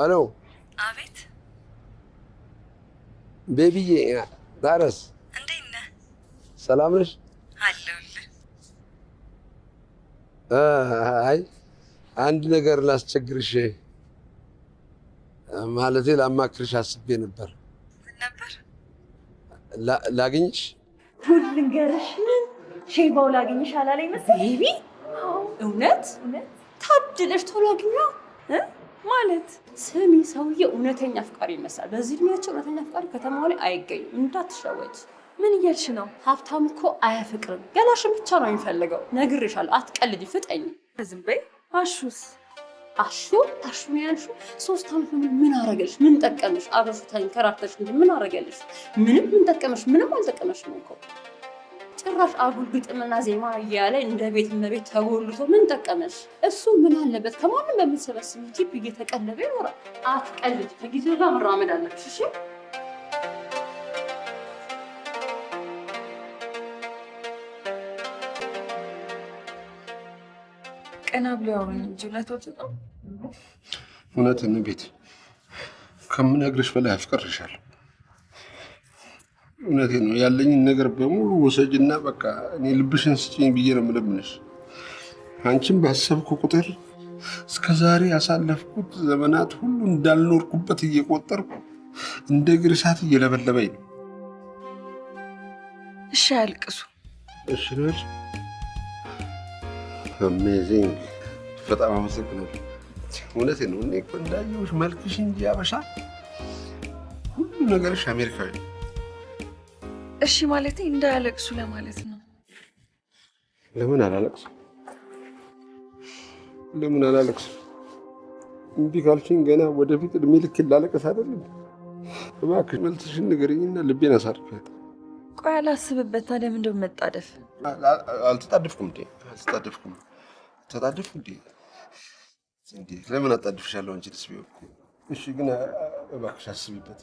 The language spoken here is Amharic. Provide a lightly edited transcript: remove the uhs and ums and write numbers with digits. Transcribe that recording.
الو አቤት ቤቢዬ ዳረስ እንዴት ነህ ሰላም ነሽ አለሁልህ አይ አንድ ነገር ላስቸግርሽ ማለቴ ላማክርሽ አስቤ ነበር ምን ነበር ላግኝሽ ልንገርሽ ሼባው ላግኝሽ አላለኝ መሰለኝ ቤቢ እውነት ታድለሽ ቶሎ አግኛ ማለት ስሚ ሰውዬ እውነተኛ አፍቃሪ ይመስላል በዚህ እድሜያቸው እውነተኛ አፍቃሪ ከተማው ላይ አይገኝም እንዳትሸወጂ ምን እያልሽ ነው ሀብታም እኮ አያፍቅርም ገላሽን ብቻ ነው የሚፈልገው ነግሬሻለሁ አትቀልጂ ፍጠኝ ዝም በይ አሹስ አሹ ያልሹ 3 ዓመት ምን አረገልሽ ምን ጠቀመሽ አብረሽ ተንከራተሽ ምን አረገልሽ ምን ጠቀመሽ ምንም አልጠቀመሽ ነው እኮ ጭራሽ አጉል ግጥምና ዜማ እያለ እንደ ቤት መቤት ተጎልቶ ምን ጠቀመሽ እሱ ምን አለበት ከማንም በምትሰበስብ ቲፕ እየተቀለበ ይኖራል አትቀልጂ ከጊዜው ጋር መራመድ አለብሽ እሺ ቀና ብሎ ያወሩኝ እንጂ እውነቶት ነው እውነትን ቤት ከምነግርሽ በላይ አፍቅርሻለሁ እውነቴን ነው ያለኝን ነገር በሙሉ ወሰጅና በቃ እኔ ልብሽን ስጪኝ ብዬ ነው የምለምንሽ አንቺም ባሰብኩ ቁጥር እስከዛሬ ያሳለፍኩት ዘመናት ሁሉ እንዳልኖርኩበት እየቆጠርኩ እንደ ግርሳት እየለበለበኝ ነው እሺ አልቅሱ እሺ ነሽ አሜዚንግ በጣም አመሰግናለሁ እውነቴን ነው እኔ እኮ እንዳየሁሽ መልክሽ እንጂ አበሻ ሁሉ ነገርሽ አሜሪካዊ እሺ ማለት እንዳያለቅሱ ለማለት ነው ለምን አላለቅስ እንዴ ካልሽኝ ገና ወደፊት እድሜ ልክ ላለቀስ አይደለም እባክሽ መልስሽን ንገሪኝና ልቤን አሳርፊያት ቆይ አላስብበት ታዲያ ምንድነው መጣደፍ አልተጣደፍኩም ተጣደፍኩ እንዴ ለምን አጣድፍሻለሁ አንቺ ልስቢው እሺ ግን እባክሽ አስቢበት